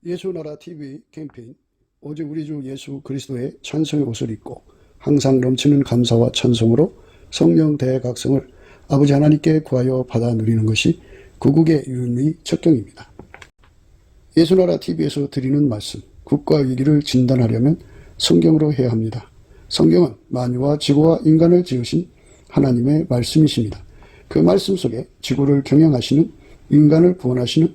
예수나라 TV 캠페인 오직 우리 주 예수 그리스도의 찬송의 옷을 입고 항상 넘치는 감사와 찬송으로 성령 대각성을 아버지 하나님께 구하여 받아 누리는 것이 구국의 유일의 척경입니다. 예수나라 TV에서 드리는 말씀, 국가 위기를 진단하려면 성경으로 해야 합니다. 성경은 만유와 지구와 인간을 지으신 하나님의 말씀이십니다. 그 말씀 속에 지구를 경영하시는, 인간을 구원하시는,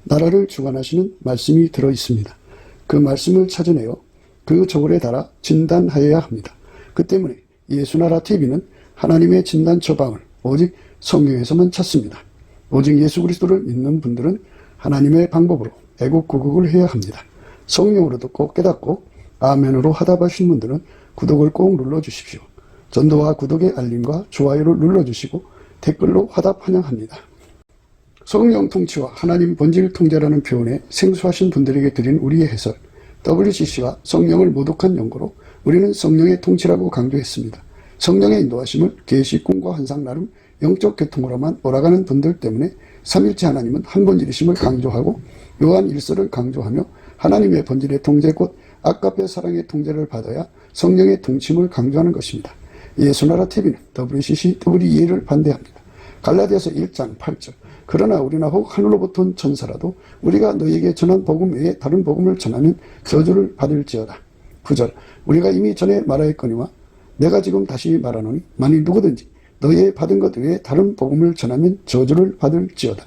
나라를 주관하시는 말씀이 들어있습니다. 그 말씀을 찾아내어 그 저울에 달아 진단하여야 합니다. 그 때문에 예수나라 TV는 하나님의 진단 처방을 오직 성경에서만 찾습니다. 오직 예수 그리스도를 믿는 분들은 하나님의 방법으로 애국구국을 해야 합니다. 성령으로 듣고 깨닫고 아멘으로 화답하신 분들은 구독을 꼭 눌러주십시오. 전도와 구독의 알림과 좋아요를 눌러주시고 댓글로 화답 환영합니다. 성령 통치와 하나님 본질 통제라는 표현에 생소하신 분들에게 드린 우리의 해설, WCC가 성령을 모독한 연고로 우리는 성령의 통치라고 강조했습니다. 성령의 인도하심을 계시, 꿈과 환상 나름 영적 계통으로만 몰아가는 분들 때문에 삼일체 하나님은 한 본질이심을 강조하고 요한 1서를 강조하며 하나님의 본질의 통제 곧 아까페 사랑의 통제를 받아야 성령의 통치임을 강조하는 것입니다. 예수나라 TV는 WCC, WEA를 반대합니다. 갈라디아서 1장 8절 그러나 우리나 혹 하늘로부터 온 천사라도 우리가 너희에게 전한 복음 외에 다른 복음을 전하면 저주를 받을지어다. 9절 우리가 이미 전에 말하였거니와 내가 지금 다시 말하노니 만일 누구든지 너희의 받은 것 외에 다른 복음을 전하면 저주를 받을지어다.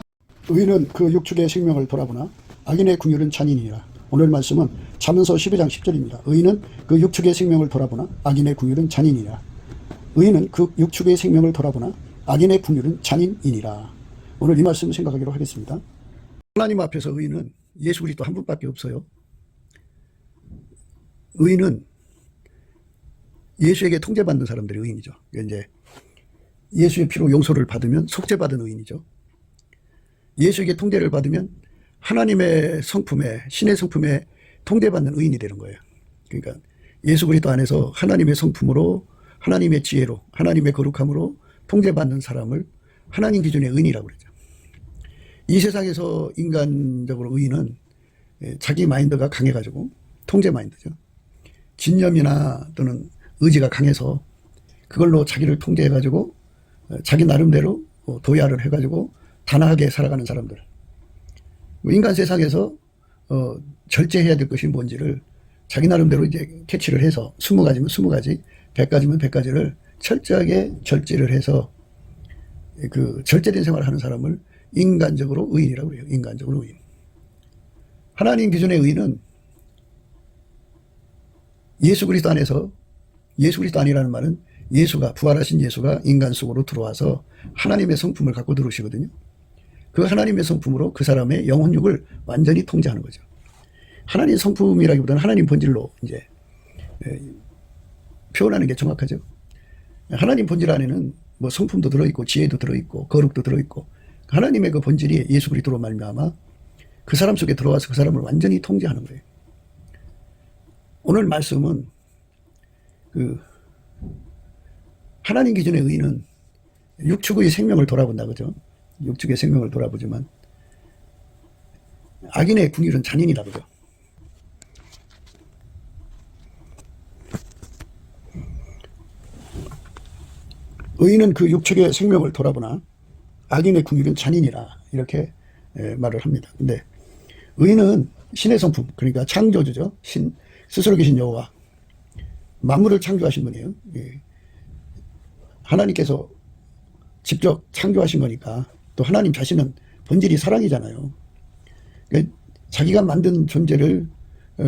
의인은 그 육축의 생명을 돌아보나 악인의 궁율은 잔인이라. 오늘 말씀은 잠언서 12장 10절입니다. 의인은 그 육축의 생명을 돌아보나 악인의 궁율은 잔인이라. 의인은 그 육축의 생명을 돌아보나 악인의 궁율은 잔인이니라. 오늘 이 말씀 생각하기로 하겠습니다. 하나님 앞에서 의인은 예수 그리스도 한 분밖에 없어요. 의인은 예수에게 통제받는 사람들이 의인이죠. 이제 예수의 피로 용서를 받으면 속죄받은 의인이죠. 예수에게 통제를 받으면 하나님의 성품에, 신의 성품에 통제받는 의인이 되는 거예요. 그러니까 예수 그리스도 안에서 하나님의 성품으로, 하나님의 지혜로, 하나님의 거룩함으로 통제받는 사람을 하나님 기준의 의인이라고 그러죠. 이 세상에서 인간적으로 의인은 자기 마인드가 강해가지고 통제 마인드죠. 진념이나 또는 의지가 강해서 그걸로 자기를 통제해가지고 자기 나름대로 도야를 해가지고 단아하게 살아가는 사람들. 인간 세상에서 절제해야 될 것이 뭔지를 자기 나름대로 이제 캐치를 해서 20가지면 20가지, 100가지면 100가지를 철저하게 절제를 해서 그 절제된 생활을 하는 사람을 인간적으로 의인이라고 해요. 인간적으로 의인. 하나님 기준의 의인은 예수 그리스도 안에서, 예수 그리스도 안이라는 말은 예수가, 부활하신 예수가 인간 속으로 들어와서 하나님의 성품을 갖고 들어오시거든요. 그 하나님의 성품으로 그 사람의 영혼육을 완전히 통제하는 거죠. 하나님 성품이라기보다는 하나님 본질로 이제 표현하는 게 정확하죠. 하나님 본질 안에는 뭐 성품도 들어있고 지혜도 들어있고 거룩도 들어있고 하나님의 그 본질이 예수 그리스도로 말미암아 그 사람 속에 들어와서 그 사람을 완전히 통제하는 거예요. 오늘 말씀은 그 하나님 기준의 의인은 육축의 생명을 돌아본다 그죠? 육축의 생명을 돌아보지만 악인의 궁율은 잔인이라 그죠? 의인은 그 육축의 생명을 돌아보나 악인의 궁율은 잔인이라 이렇게 말을 합니다. 근데 의인은 신의 성품, 그러니까 창조주죠. 신, 스스로 계신 여호와, 만물을 창조하신 분이에요. 하나님께서 직접 창조하신 거니까 또 하나님 자신은 본질이 사랑이잖아요. 그러니까 자기가 만든 존재를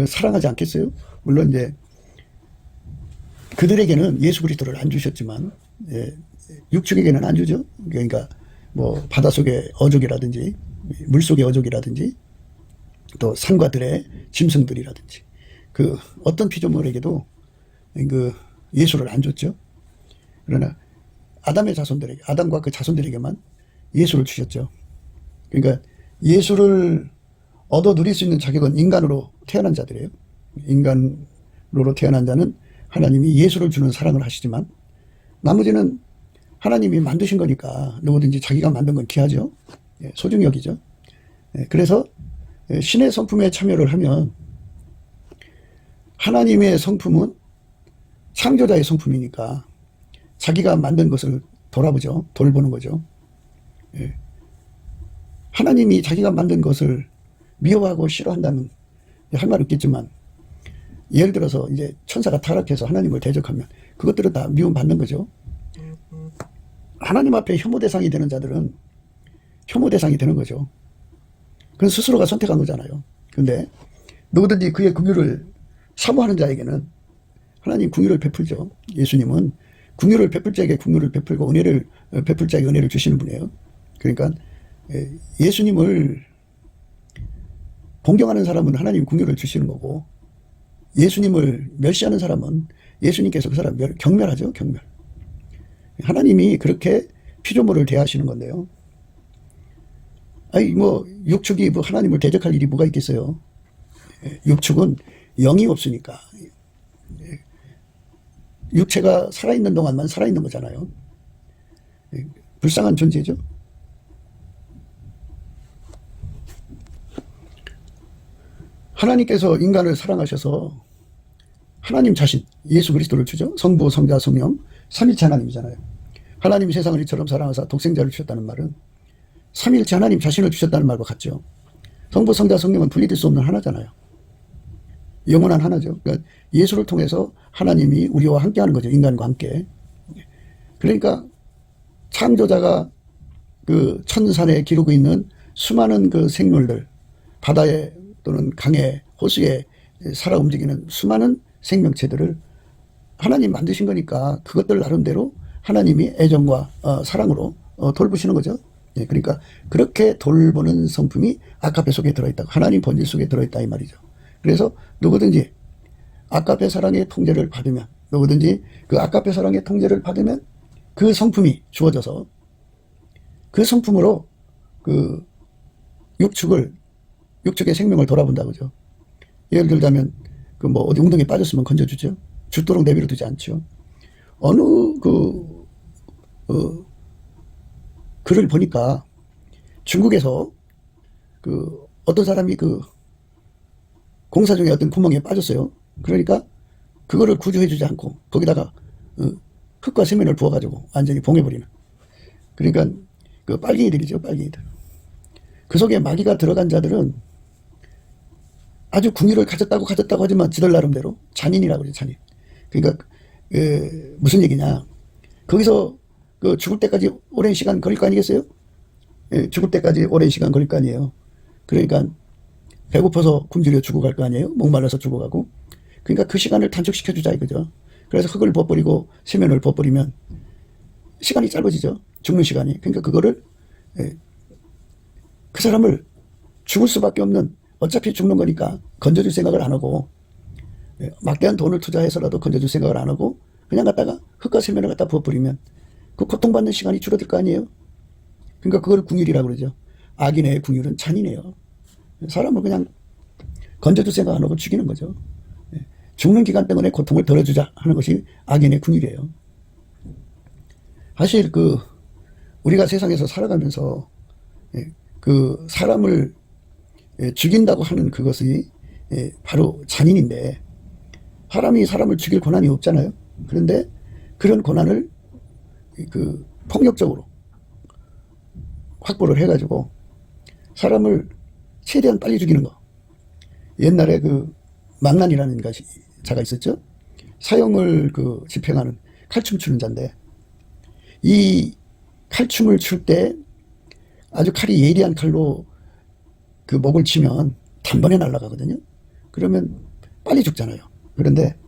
사랑하지 않겠어요? 물론 이제 그들에게는 예수 그리스도를 안 주셨지만 육축에게는 안 주죠. 그러니까 뭐 바닷속의 어족이라든지 물속의 어족이라든지 또 산과 들의 짐승들이라든지 그 어떤 피조물에게도 그 예수를 안 줬죠. 그러나 아담의 자손들에게, 아담과 그 자손들에게만 예수를 주셨죠. 그러니까 예수를 얻어 누릴 수 있는 자격은 인간으로 태어난 자들이에요. 인간으로 태어난 자는 하나님이 예수를 주는 사랑을 하시지만 나머지는 하나님이 만드신 거니까 누구든지 자기가 만든 건 귀하죠. 소중히 여기죠. 그래서 신의 성품에 참여를 하면 하나님의 성품은 창조자의 성품이니까 자기가 만든 것을 돌아보죠. 돌보는 거죠. 예. 하나님이 자기가 만든 것을 미워하고 싫어한다면 할 말 없겠지만, 예를 들어서 이제 천사가 타락해서 하나님을 대적하면 그것들은 다 미움받는 거죠. 하나님 앞에 혐오 대상이 되는 자들은 혐오 대상이 되는 거죠. 그건 스스로가 선택한 거잖아요. 근데 누구든지 그의 긍휼을 사모하는 자에게는 하나님 긍휼을 베풀죠. 예수님은 긍휼을 베풀 자에게 긍휼을 베풀고 은혜를 베풀 자에게 은혜를 주시는 분이에요. 그러니까 예수님을 공경하는 사람은 하나님 긍휼을 주시는 거고, 예수님을 멸시하는 사람은 예수님께서 그 사람 경멸하죠. 경멸. 하나님이 그렇게 피조물을 대하시는 건데요. 아니 뭐 육축이 뭐 하나님을 대적할 일이 뭐가 있겠어요. 육축은 영이 없으니까. 육체가 살아있는 동안만 살아있는 거잖아요. 불쌍한 존재죠. 하나님께서 인간을 사랑하셔서 하나님 자신, 예수 그리스도를 주죠. 성부, 성자, 성령, 삼위일체 하나님이잖아요. 하나님이 세상을 이처럼 사랑하사 독생자를 주셨다는 말은 삼위일체 하나님 자신을 주셨다는 말과 같죠. 성부, 성자, 성령은 분리될 수 없는 하나잖아요. 영원한 하나죠. 그러니까 예수를 통해서 하나님이 우리와 함께하는 거죠. 인간과 함께. 그러니까 창조자가 그 천산에 기르고 있는 수많은 그 생물들, 바다에 또는 강에, 호수에 살아 움직이는 수많은 생명체들을 하나님 만드신 거니까 그것들 나름대로 하나님이 애정과 사랑으로 돌보시는 거죠. 예, 그러니까 그렇게 돌보는 성품이 아카페 속에 들어있다고, 하나님 본질 속에 들어있다 이 말이죠. 그래서 누구든지 아카페 사랑의 통제를 받으면, 누구든지 그 아카페 사랑의 통제를 받으면 그 성품이 주어져서 그 성품으로 그 육축의 생명을 돌아본다 그죠. 예를 들자면 그 뭐 어디 웅덩이에 빠졌으면 건져주죠. 죽도록 내버려 두지 않죠. 어느 글을 보니까 중국에서 그 어떤 사람이 그 공사 중에 어떤 구멍에 빠졌어요. 그러니까 그거를 구조해주지 않고 거기다가 흙과 세면을 부어가지고 완전히 봉해버리는. 그러니까 그 빨갱이들이죠. 빨갱이들. 그 속에 마귀가 들어간 자들은 아주 궁유를 가졌다고 하지만 지들 나름대로 잔인이라고 그러죠. 잔인. 그러니까 무슨 얘기냐. 거기서 그 죽을 때까지 오랜 시간 걸릴 거 아니겠어요? 예, 죽을 때까지 오랜 시간 걸릴 거 아니에요. 그러니까 배고파서 굶주려 죽어갈 거 아니에요? 목말라서 죽어가고. 그러니까 그 시간을 단축시켜주자 이거죠. 그래서 흙을 벗버리고 세면을 벗버리면 시간이 짧아지죠. 죽는 시간이. 그러니까 그거를 그 사람을 죽을 수밖에 없는, 어차피 죽는 거니까 건져줄 생각을 안 하고, 막대한 돈을 투자해서라도 건져줄 생각을 안 하고 그냥 갖다가 흙과 세면을 갖다 부어버리면 그 고통받는 시간이 줄어들 거 아니에요. 그러니까 그걸 궁율이라고 그러죠. 악인의 궁율은 잔인해요. 사람을 그냥 건져줄 생각 안 하고 죽이는 거죠. 죽는 기간 때문에 고통을 덜어주자 하는 것이 악인의 궁율이에요. 사실 그 우리가 세상에서 살아가면서 그 사람을 죽인다고 하는 그것이 바로 잔인인데, 사람이 사람을 죽일 권한이 없잖아요. 그런데 그런 권한을 그 폭력적으로 확보를 해가지고 사람을 최대한 빨리 죽이는 거. 옛날에 그 망난이라는 자가 있었죠. 사형을 그 집행하는 칼춤 추는 자인데, 이 칼춤을 출 때 아주 칼이 예리한 칼로 그 목을 치면 단번에 날아가거든요. 그러면 빨리 죽잖아요. 그런데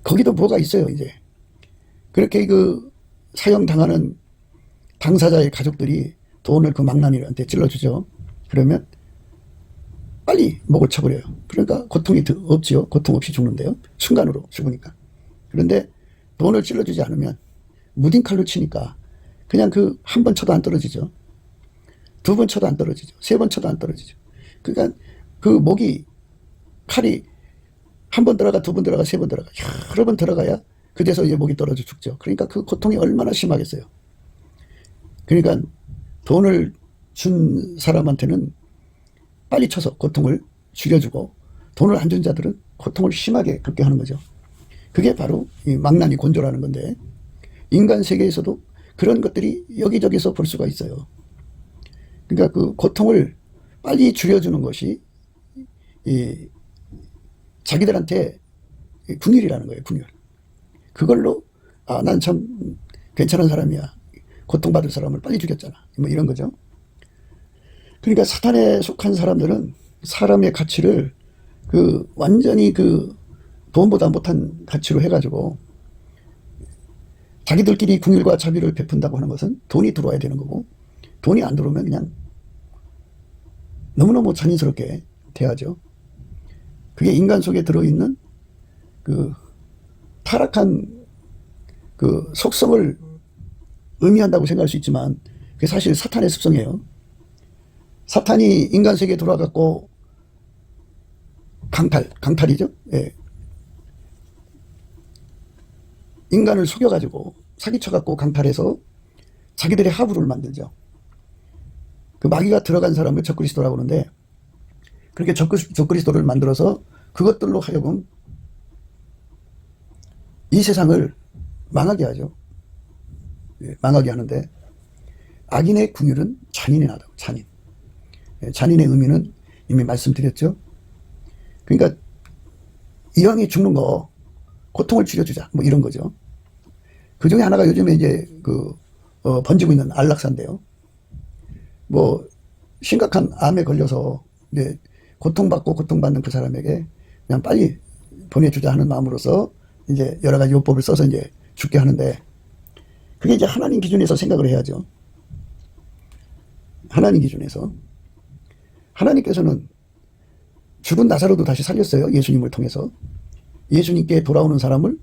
거기도 뭐가 있어요. 이제 그렇게 그 사형당하는 당사자의 가족들이 돈을 그 망나니한테 찔러주죠. 그러면 빨리 목을 쳐버려요. 그러니까 고통이 없지요. 고통 없이 죽는데요. 순간으로 죽으니까. 그런데 돈을 찔러주지 않으면 무딘 칼로 치니까 그냥 그 한 번 쳐도 안 떨어지죠. 두 번 쳐도 안 떨어지죠. 세 번 쳐도 안 떨어지죠. 그러니까 그 목이, 칼이 한 번 들어가, 두 번 들어가, 세 번 들어가, 여러 번 들어가야 그제서 이제 목이 떨어져 죽죠. 그러니까 그 고통이 얼마나 심하겠어요. 그러니까 돈을 준 사람한테는 빨리 쳐서 고통을 줄여주고, 돈을 안 준 자들은 고통을 심하게 겪게 하는 거죠. 그게 바로 이 망나니 곤조라는 건데, 인간 세계에서도 그런 것들이 여기저기서 볼 수가 있어요. 그러니까 그 고통을 빨리 줄여주는 것이 이 자기들한테 궁율이라는 거예요. 궁율. 그걸로 난 참 괜찮은 사람이야. 고통받을 사람을 빨리 죽였잖아. 뭐 이런 거죠. 그러니까 사탄에 속한 사람들은 사람의 가치를 완전히 돈보다 못한 가치로 해가지고, 자기들끼리 궁율과 자비를 베푼다고 하는 것은 돈이 들어와야 되는 거고, 돈이 안 들어오면 그냥 너무너무 잔인스럽게 대하죠. 그게 인간 속에 들어있는 타락한 속성을 의미한다고 생각할 수 있지만, 그게 사실 사탄의 습성이에요. 사탄이 인간 세계에 돌아갔고, 강탈이죠. 예. 인간을 속여가지고, 사기쳐갖고 강탈해서 자기들의 하부를 만들죠. 그 마귀가 들어간 사람을 적그리스도라고 하는데, 그렇게 적그리스도를 만들어서 그것들로 하여금 이 세상을 망하게 하죠. 예, 망하게 하는데, 악인의 궁율은 잔인해 나다고, 잔인. 예, 잔인의 의미는 이미 말씀드렸죠. 그러니까 이왕이 죽는 거 고통을 줄여주자, 뭐 이런 거죠. 그 중에 하나가 요즘에 이제 번지고 있는 안락사인데요. 뭐 심각한 암에 걸려서 이제 고통받는 그 사람에게 그냥 빨리 보내주자 하는 마음으로서 이제 여러 가지 요법을 써서 이제 죽게 하는데, 그게 이제 하나님 기준에서 생각을 해야죠. 하나님 기준에서. 하나님께서는 죽은 나사로도 다시 살렸어요. 예수님을 통해서. 예수님께 돌아오는 사람을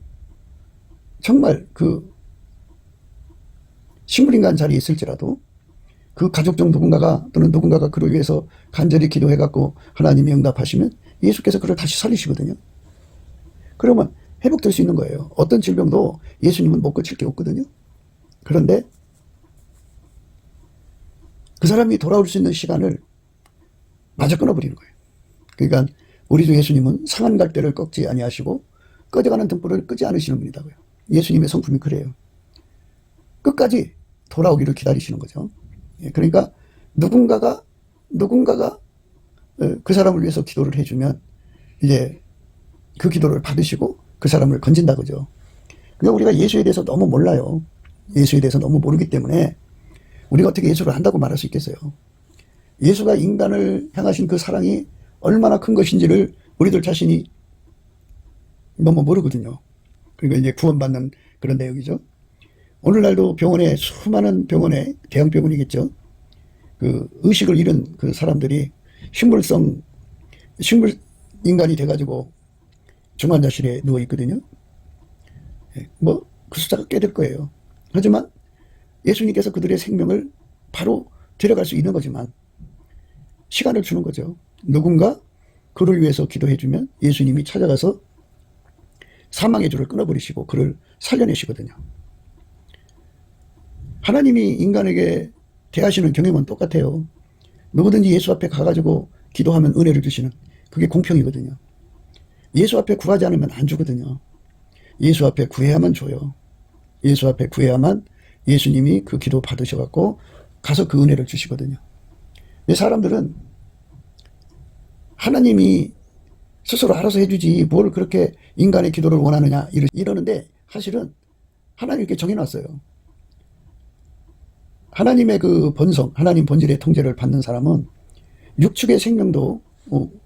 정말 식물인간 자리에 있을지라도 그 가족 중 누군가가 또는 누군가가 그를 위해서 간절히 기도해갖고 하나님이 응답하시면 예수께서 그를 다시 살리시거든요. 그러면 회복될 수 있는 거예요. 어떤 질병도 예수님은 못 고칠 게 없거든요. 그런데 그 사람이 돌아올 수 있는 시간을 마저 끊어버리는 거예요. 그러니까 우리 주 예수님은 상한 갈대를 꺾지 아니하시고 꺼져가는 등불을 끄지 않으시는 분이다고요. 예수님의 성품이 그래요. 끝까지 돌아오기를 기다리시는 거죠. 그러니까 누군가가 그 사람을 위해서 기도를 해주면 이제 그 기도를 받으시고 그 사람을 건진다 그죠. 그러니까 우리가 예수에 대해서 너무 몰라요. 예수에 대해서 너무 모르기 때문에 우리가 어떻게 예수를 안다고 말할 수 있겠어요. 예수가 인간을 향하신 그 사랑이 얼마나 큰 것인지를 우리들 자신이 너무 모르거든요. 그러니까 이제 구원받는 그런 내용이죠. 오늘날도 병원에, 수많은 병원에, 대형병원이겠죠. 의식을 잃은 그 사람들이 식물 인간이 돼가지고 중환자실에 누워 있거든요. 그 숫자가 꽤 될 거예요. 하지만 예수님께서 그들의 생명을 바로 데려갈 수 있는 거지만 시간을 주는 거죠. 누군가 그를 위해서 기도해주면 예수님이 찾아가서 사망의 줄을 끊어버리시고 그를 살려내시거든요. 하나님이 인간에게 대하시는 경험은 똑같아요. 누구든지 예수 앞에 가가지고 기도하면 은혜를 주시는, 그게 공평이거든요. 예수 앞에 구하지 않으면 안 주거든요. 예수 앞에 구해야만 줘요. 예수 앞에 구해야만 예수님이 그 기도 받으셔갖고 가서 그 은혜를 주시거든요. 근데 사람들은 하나님이 스스로 알아서 해주지 뭘 그렇게 인간의 기도를 원하느냐 이러는데, 사실은 하나님께 정해놨어요. 하나님의 그 본성, 하나님 본질의 통제를 받는 사람은 육축의 생명도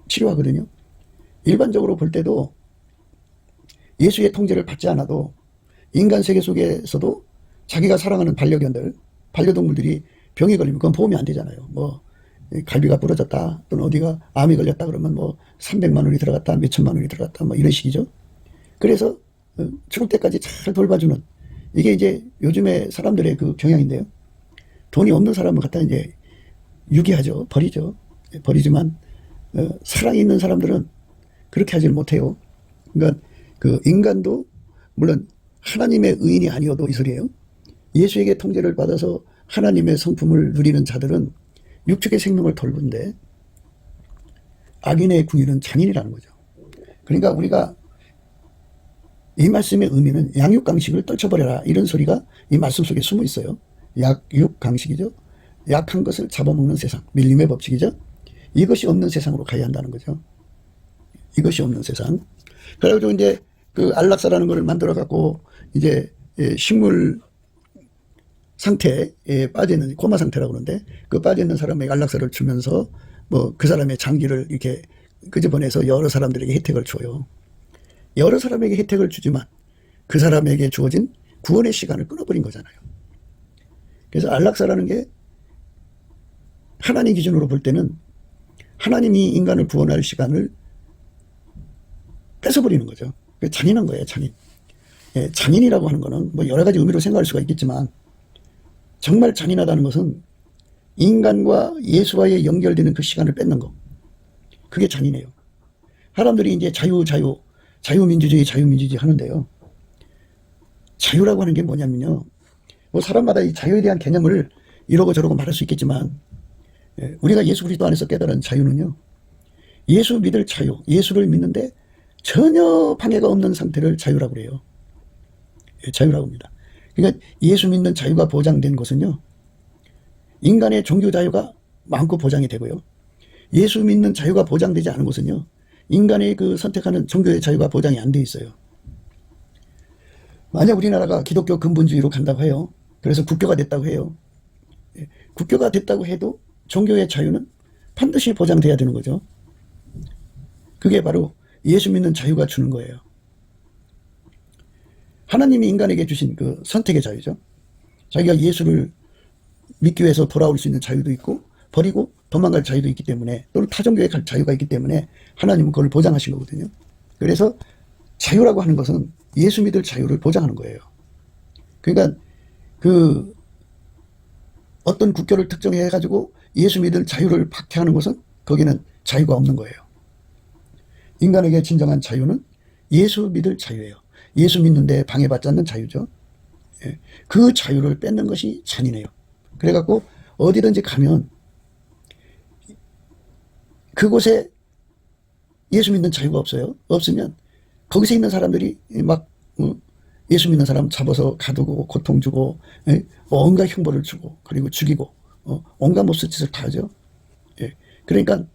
치료하거든요. 일반적으로 볼 때도 예수의 통제를 받지 않아도 인간 세계 속에서도 자기가 사랑하는 반려동물들이 병이 걸리면 그건 보험이 안 되잖아요. 갈비가 부러졌다, 또는 어디가 암이 걸렸다 그러면 300만 원이 들어갔다, 몇천만 원이 들어갔다, 이런 식이죠. 그래서 죽을 때까지 잘 돌봐주는, 이게 이제 요즘의 사람들의 그 경향인데요. 돈이 없는 사람을 갖다 이제 유기하죠. 버리지만 사랑이 있는 사람들은 그렇게 하질 못해요. 그러니까 그 인간도 물론 하나님의 의인이 아니어도 이 소리예요. 예수에게 통제를 받아서 하나님의 성품을 누리는 자들은 육축의 생명을 돌본데, 악인의 궁일은 잔인이라는 거죠. 그러니까 우리가 이 말씀의 의미는 양육강식을 떨쳐버려라 이런 소리가 이 말씀 속에 숨어 있어요. 약육강식이죠. 약한 것을 잡아먹는 세상, 밀림의 법칙이죠. 이것이 없는 세상으로 가야 한다는 거죠. 이것이 없는 세상. 그래가지고 이제 그 안락사라는 걸 만들어 갖고 이제 식물 상태에 빠져있는 코마 상태라고 그러는데 그 빠져있는 사람에게 안락사를 주면서 뭐 그 사람의 장기를 이렇게 끄집어내서 여러 사람들에게 혜택을 줘요. 여러 사람에게 혜택을 주지만 그 사람에게 주어진 구원의 시간을 끊어버린 거잖아요. 그래서 안락사라는 게 하나님 기준으로 볼 때는 하나님이 인간을 구원할 시간을 뺏어버리는 거죠. 잔인한 거예요, 잔인. 예, 잔인이라고 하는 거는 뭐 여러 가지 의미로 생각할 수가 있겠지만 정말 잔인하다는 것은 인간과 예수와의 연결되는 그 시간을 뺏는 거. 그게 잔인해요. 사람들이 이제 자유민주주의 하는데요. 자유라고 하는 게 뭐냐면요. 뭐 사람마다 이 자유에 대한 개념을 이러고 저러고 말할 수 있겠지만 우리가 예수 그리스도 안에서 깨달은 자유는요. 예수 믿을 자유, 예수를 믿는데 전혀 방해가 없는 상태를 자유라고 그래요. 자유라고 합니다. 그러니까 예수 믿는 자유가 보장된 것은요. 인간의 종교 자유가 마음껏 보장이 되고요. 예수 믿는 자유가 보장되지 않은 것은요. 인간의 그 선택하는 종교의 자유가 보장이 안 돼 있어요. 만약 우리나라가 기독교 근본주의로 간다고 해요. 그래서 국교가 됐다고 해요. 국교가 됐다고 해도 종교의 자유는 반드시 보장돼야 되는 거죠. 그게 바로 예수 믿는 자유가 주는 거예요. 하나님이 인간에게 주신 그 선택의 자유죠. 자기가 예수를 믿기 위해서 돌아올 수 있는 자유도 있고 버리고 도망갈 자유도 있기 때문에 또는 타종교에 갈 자유가 있기 때문에 하나님은 그걸 보장하신 거거든요. 그래서 자유라고 하는 것은 예수 믿을 자유를 보장하는 거예요. 그러니까 그 어떤 국교를 특정해 가지고 예수 믿을 자유를 박해하는 것은 거기는 자유가 없는 거예요. 인간에게 진정한 자유는 예수 믿을 자유예요. 예수 믿는데 방해받지 않는 자유죠. 그 자유를 뺏는 것이 잔인해요. 그래갖고 어디든지 가면 그곳에 예수 믿는 자유가 없어요. 없으면 거기서 있는 사람들이 막 예수 믿는 사람 잡아서 가두고 고통 주고 온갖 형벌을 주고 그리고 죽이고 온갖 몹쓸 짓을 다 하죠. 그러니까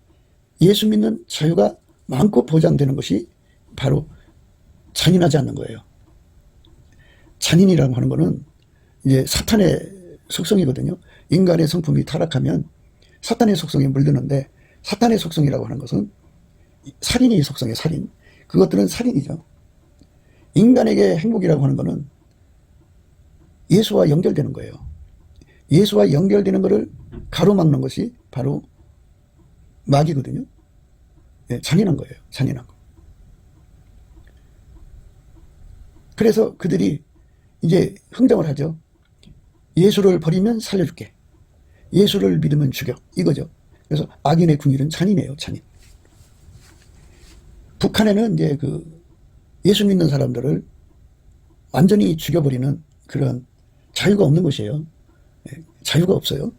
예수 믿는 자유가 마음껏 보장되는 것이 바로 잔인하지 않는 거예요. 잔인이라고 하는 거는 이제 사탄의 속성이거든요. 인간의 성품이 타락하면 사탄의 속성에 물드는데 사탄의 속성이라고 하는 것은 살인의 속성이에요. 살인. 그것들은 살인이죠. 인간에게 행복이라고 하는 것은 예수와 연결되는 거예요. 예수와 연결되는 것을 가로막는 것이 바로 마귀거든요. 잔인한 거예요. 잔인한 거. 그래서 그들이 이제 흥정을 하죠. 예수를 버리면 살려줄게. 예수를 믿으면 죽여. 이거죠. 그래서 악인의 궁일은 잔인해요. 잔인. 북한에는 이제 그 예수 믿는 사람들을 완전히 죽여버리는 그런 자유가 없는 것이에요. 자유가 없어요.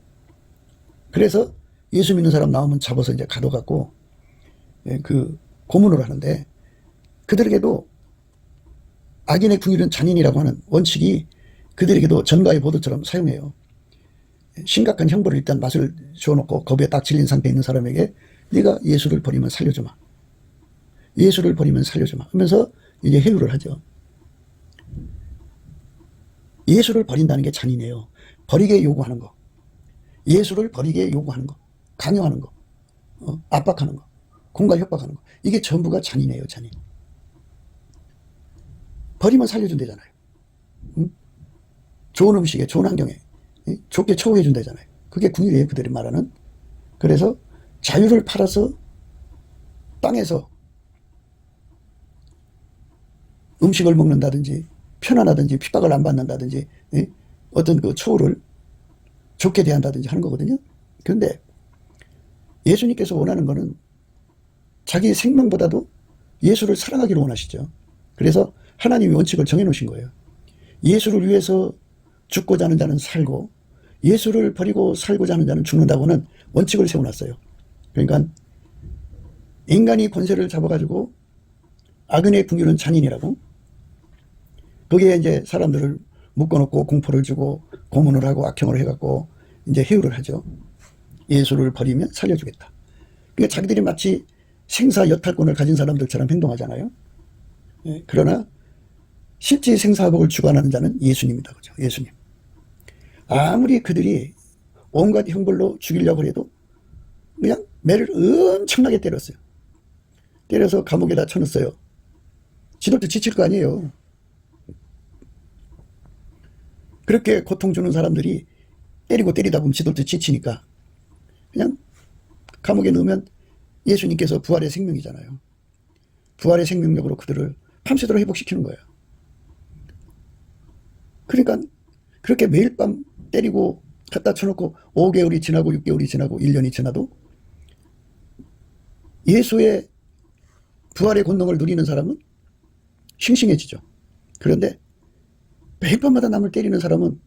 그래서 예수 믿는 사람 나오면 잡아서 이제 가둬갖고 그 고문을 하는데 그들에게도 악인의 궁일은 잔인이라고 하는 원칙이 그들에게도 전가의 보도처럼 사용해요. 심각한 형벌을 일단 맛을 줘놓고 겁에 딱 질린 상태에 있는 사람에게 네가 예수를 버리면 살려주마. 예수를 버리면 살려주마 하면서 이제 해유를 하죠. 예수를 버린다는 게 잔인해요. 버리게 요구하는 거. 예수를 버리게 요구하는 거. 강요하는 거. 압박하는 거. 공갈 협박하는 거. 이게 전부가 잔인해요. 잔인. 버리면 살려준대잖아요. 응? 좋은 음식에 좋은 환경에 좋게 처우해준대잖아요. 그게 궁일이에요. 그들이 말하는. 그래서 자유를 팔아서 땅에서 음식을 먹는다든지 편안하든지 핍박을 안 받는다든지 어떤 그 처우를 좋게 대한다든지 하는 거거든요. 그런데 예수님께서 원하는 거는 자기 생명보다도 예수를 사랑하기를 원하시죠. 그래서 하나님이 원칙을 정해놓으신 거예요. 예수를 위해서 죽고자 하는 자는 살고 예수를 버리고 살고자 하는 자는 죽는다고는 원칙을 세워놨어요. 그러니까 인간이 권세를 잡아가지고 악인의 궁유는 잔인이라고. 거기에 이제 사람들을 묶어놓고 공포를 주고 고문을 하고 악형을 해갖고 이제 해유를 하죠. 예수를 버리면 살려주겠다. 그러니까 자기들이 마치 생사 여탈권을 가진 사람들처럼 행동하잖아요. 예, 그러나 실제 생사복을 주관하는 자는 예수님이다. 그죠? 예수님. 아무리 그들이 온갖 형벌로 죽이려고 해도 그냥 매를 엄청나게 때렸어요. 때려서 감옥에다 쳐넣었어요. 지들도 지칠 거 아니에요. 그렇게 고통 주는 사람들이 때리고 때리다 보면 지들도 지치니까 그냥 감옥에 넣으면 예수님께서 부활의 생명이잖아요. 부활의 생명력으로 그들을 밤새도록 회복시키는 거예요. 그러니까 그렇게 매일 밤 때리고 갖다 쳐놓고 5개월이 지나고 6개월이 지나고 1년이 지나도 예수의 부활의 권능을 누리는 사람은 싱싱해지죠. 그런데 매일 밤마다 남을 때리는 사람은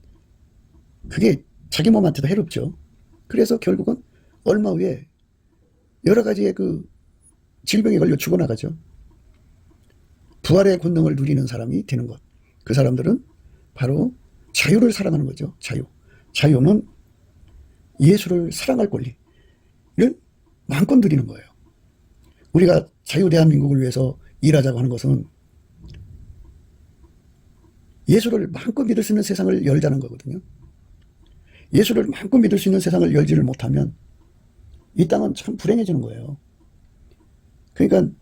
그게 자기 몸한테도 해롭죠. 그래서 결국은 얼마 후에 여러 가지의 그 질병에 걸려 죽어나가죠. 부활의 권능을 누리는 사람이 되는 것. 그 사람들은 바로 자유를 사랑하는 거죠. 자유. 자유는 예수를 사랑할 권리를 마음껏 누리는 거예요. 우리가 자유 대한민국을 위해서 일하자고 하는 것은 예수를 마음껏 믿을 수 있는 세상을 열자는 거거든요. 예수를 마음껏 믿을 수 있는 세상을 열지를 못하면 이 땅은 참 불행해지는 거예요. 그러니까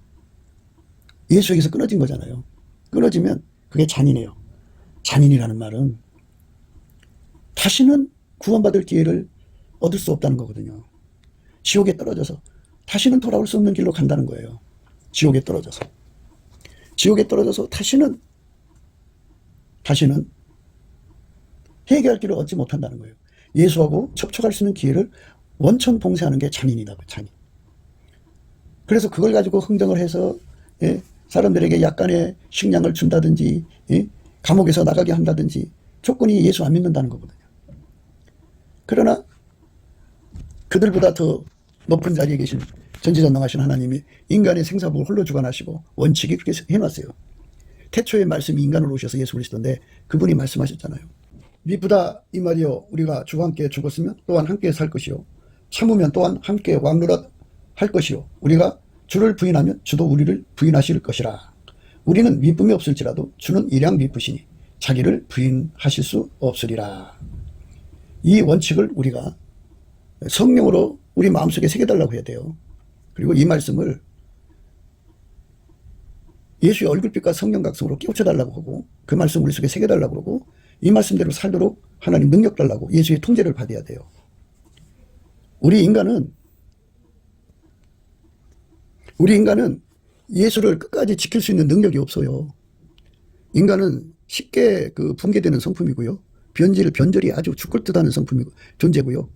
예수에게서 끊어진 거잖아요. 끊어지면 그게 잔인해요. 잔인이라는 말은 다시는 구원받을 기회를 얻을 수 없다는 거거든요. 지옥에 떨어져서 다시는 돌아올 수 없는 길로 간다는 거예요. 지옥에 떨어져서. 지옥에 떨어져서 다시는 회개할 길을 얻지 못한다는 거예요. 예수하고 접촉할 수 있는 기회를 원천 봉쇄하는 게 잔인이다. 잔인. 그래서 그걸 가지고 흥정을 해서 사람들에게 약간의 식량을 준다든지 감옥에서 나가게 한다든지 조건이 예수 안 믿는다는 거거든요. 그러나 그들보다 더 높은 자리에 계신 전지전능하신 하나님이 인간의 생사복을 홀로 주관하시고 원칙이 그렇게 해놨어요. 태초의 말씀이 인간으로 오셔서 예수 그리스도인데 그분이 말씀하셨잖아요. 미쁘다 이 말이요 우리가 주와 함께 죽었으면 또한 함께 살 것이요 참으면 또한 함께 왕노릇 할 것이요 우리가 주를 부인하면 주도 우리를 부인하실 것이라. 우리는 미쁨이 없을지라도 주는 일양 미쁘시니 자기를 부인하실 수 없으리라. 이 원칙을 우리가 성령으로 우리 마음속에 새겨달라고 해야 돼요. 그리고 이 말씀을 예수의 얼굴빛과 성령 각성으로 깨우쳐달라고 하고 그 말씀 우리 속에 새겨달라고 그러고 이 말씀대로 살도록 하나님 능력 달라고 예수의 통제를 받아야 돼요. 우리 인간은 예수를 끝까지 지킬 수 있는 능력이 없어요. 인간은 쉽게 붕괴되는 성품이고요. 변절이 아주 죽을 듯하는 성품이고 존재고요.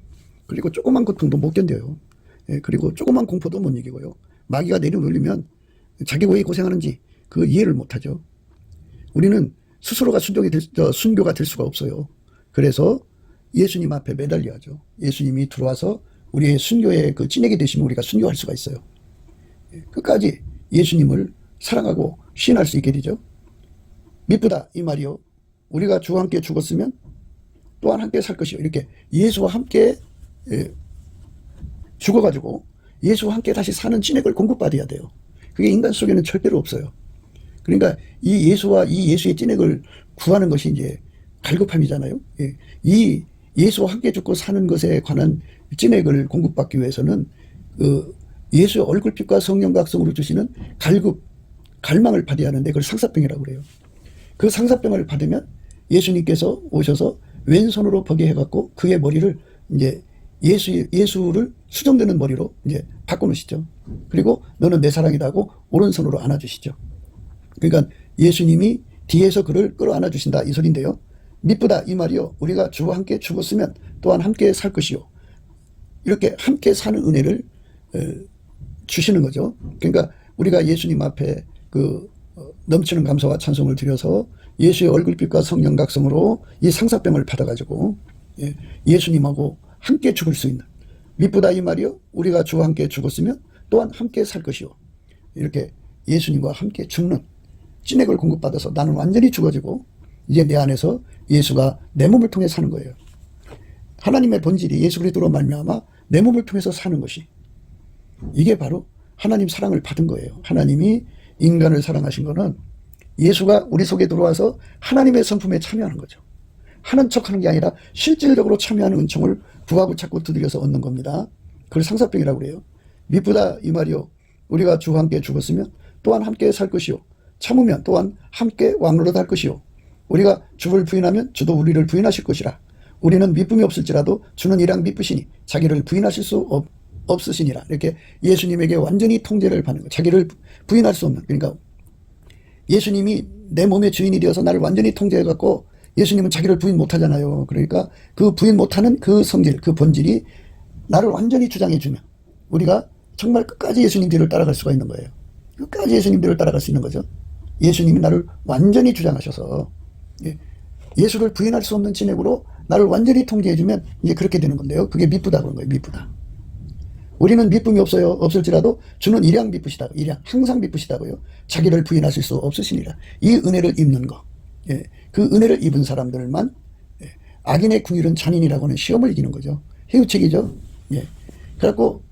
그리고 조그만 고통도 못 견뎌요. 그리고 조그만 공포도 못 이기고요. 마귀가 내려놓으면 자기 왜 고생하는지 그 이해를 못하죠. 우리는 스스로가 순교가 될 수가 없어요. 그래서 예수님 앞에 매달려야죠. 예수님이 들어와서 우리의 순교의 그 찐액이 되시면 우리가 순교할 수가 있어요. 끝까지 예수님을 사랑하고 신할 수 있게 되죠. 미쁘다 이 말이요 우리가 주와 함께 죽었으면 또한 함께 살 것이요. 이렇게 예수와 함께 죽어가지고 예수와 함께 다시 사는 찐액을 공급받아야 돼요. 그게 인간 속에는 절대로 없어요. 그러니까 이 예수와 이 예수의 찐액을 구하는 것이 이제 갈급함이잖아요. 이 예수와 함께 죽고 사는 것에 관한 찐액을 공급받기 위해서는 예수의 얼굴빛과 성령 각성으로 주시는 갈망을 받아야 하는데 그걸 상사병이라고 그래요. 그 상사병을 받으면 예수님께서 오셔서 왼손으로 버게 해갖고 그의 머리를 이제 예수를 수정되는 머리로 이제 바꿔놓으시죠. 그리고 너는 내 사랑이다 하고 오른손으로 안아주시죠. 그러니까 예수님이 뒤에서 그를 끌어안아 주신다 이 소리인데요. 미쁘다 이 말이요 우리가 주와 함께 죽었으면 또한 함께 살 것이요. 이렇게 함께 사는 은혜를 주시는 거죠. 그러니까 우리가 예수님 앞에 넘치는 감사와 찬송을 드려서 예수의 얼굴빛과 성령 각성으로 이 상사병을 받아가지고 예수님하고 함께 죽을 수 있는 미쁘다 이 말이요 우리가 주와 함께 죽었으면 또한 함께 살 것이요. 이렇게 예수님과 함께 죽는 찐액을 공급받아서 나는 완전히 죽어지고 이제 내 안에서 예수가 내 몸을 통해 사는 거예요. 하나님의 본질이 예수 그리스도로 말미암아 내 몸을 통해서 사는 것이, 이게 바로 하나님 사랑을 받은 거예요. 하나님이 인간을 사랑하신 거는 예수가 우리 속에 들어와서 하나님의 성품에 참여하는 거죠. 하는 척하는 게 아니라 실질적으로 참여하는 은총을 구하고 찾고 두드려서 얻는 겁니다. 그걸 상사병이라고 그래요. 미쁘다 이 말이요. 우리가 주와 함께 죽었으면 또한 함께 살 것이요. 참으면 또한 함께 왕노릇 할 것이요. 우리가 주를 부인하면 주도 우리를 부인하실 것이라. 우리는 미쁨이 없을지라도 주는 이랑 미쁘시니 자기를 부인하실 수 없으시니라. 이렇게 예수님에게 완전히 통제를 받는 거예요. 자기를 부인할 수 없는. 그러니까 예수님이 내 몸의 주인이 되어서 나를 완전히 통제해갖고, 예수님은 자기를 부인 못하잖아요. 그러니까 그 부인 못하는 그 성질, 그 본질이 나를 완전히 주장해주면 우리가 정말 끝까지 예수님 뒤를 따라갈 수가 있는 거예요. 끝까지 예수님 뒤를 따라갈 수 있는 거죠. 예수님이 나를 완전히 주장하셔서 예수를 부인할 수 없는 진액으로 나를 완전히 통제해주면 이제 그렇게 되는 건데요. 그게 미쁘다 그런 거예요. 미쁘다. 우리는 미쁨이 없어요. 없을지라도 주는 일양 미쁘시다. 일양 항상 미쁘시다고요. 자기를 부인하실 수 없으시니라. 이 은혜를 입는 거. 그 은혜를 입은 사람들만 악인의 궁율은 잔인이라고 하는 시험을 이기는 거죠. 해유책이죠. 그래갖고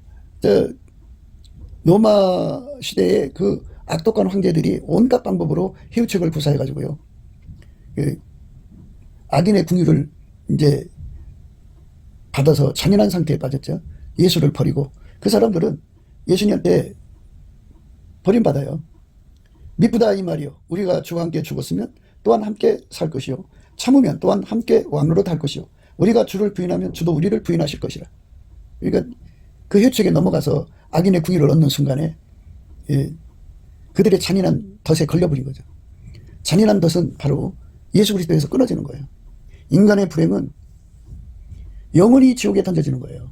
로마 시대의 그 악독한 황제들이 온갖 방법으로 해유책을 구사해가지고요. 악인의 궁율을 이제 받아서 잔인한 상태에 빠졌죠. 예수를 버리고 그 사람들은 예수님한테 버림받아요. 미쁘다 이 말이요. 우리가 주와 함께 죽었으면 또한 함께 살 것이요. 참으면 또한 함께 왕노릇 할 것이요. 우리가 주를 부인하면 주도 우리를 부인하실 것이라. 그러니까 그 해책에 넘어가서 악인의 궁의를 얻는 순간에 그들의 잔인한 덫에 걸려버린 거죠. 잔인한 덫은 바로 예수 그리스도에서 끊어지는 거예요. 인간의 불행은 영원히 지옥에 던져지는 거예요.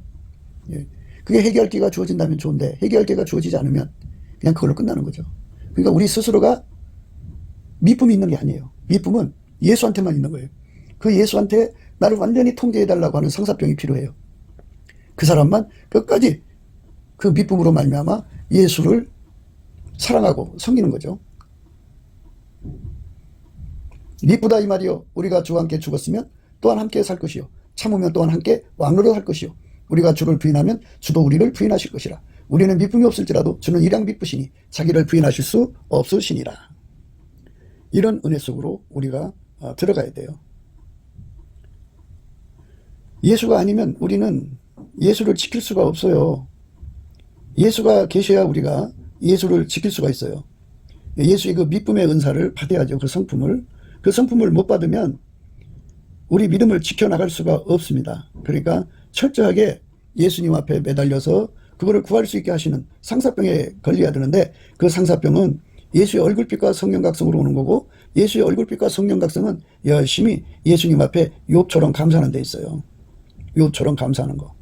그게 해결할 기회가 주어진다면 좋은데 해결할 기회가 주어지지 않으면 그냥 그걸로 끝나는 거죠. 그러니까 우리 스스로가 미쁨이 있는 게 아니에요. 미쁨은 예수한테만 있는 거예요. 그 예수한테 나를 완전히 통제해달라고 하는 성사병이 필요해요. 그 사람만 끝까지 그 미쁨으로 말미암아 예수를 사랑하고 섬기는 거죠. 미쁘다 이 말이요. 우리가 주와 함께 죽었으면 또한 함께 살 것이요. 참으면 또한 함께 왕노릇 할 것이요. 우리가 주를 부인하면 주도 우리를 부인하실 것이라. 우리는 미쁨이 없을지라도 주는 일양 미쁘시니 자기를 부인하실 수 없으시니라. 이런 은혜 속으로 우리가 들어가야 돼요. 예수가 아니면 우리는 예수를 지킬 수가 없어요. 예수가 계셔야 우리가 예수를 지킬 수가 있어요. 예수의 그 미쁨의 은사를 받아야죠. 그 성품을 못 받으면 우리 믿음을 지켜나갈 수가 없습니다. 그러니까 철저하게 예수님 앞에 매달려서 그거를 구할 수 있게 하시는 상사병에 걸려야 되는데, 그 상사병은 예수의 얼굴빛과 성령각성으로 오는 거고, 예수의 얼굴빛과 성령각성은 열심히 예수님 앞에 욥처럼 감사하는 데 있어요. 욥처럼 감사하는 거.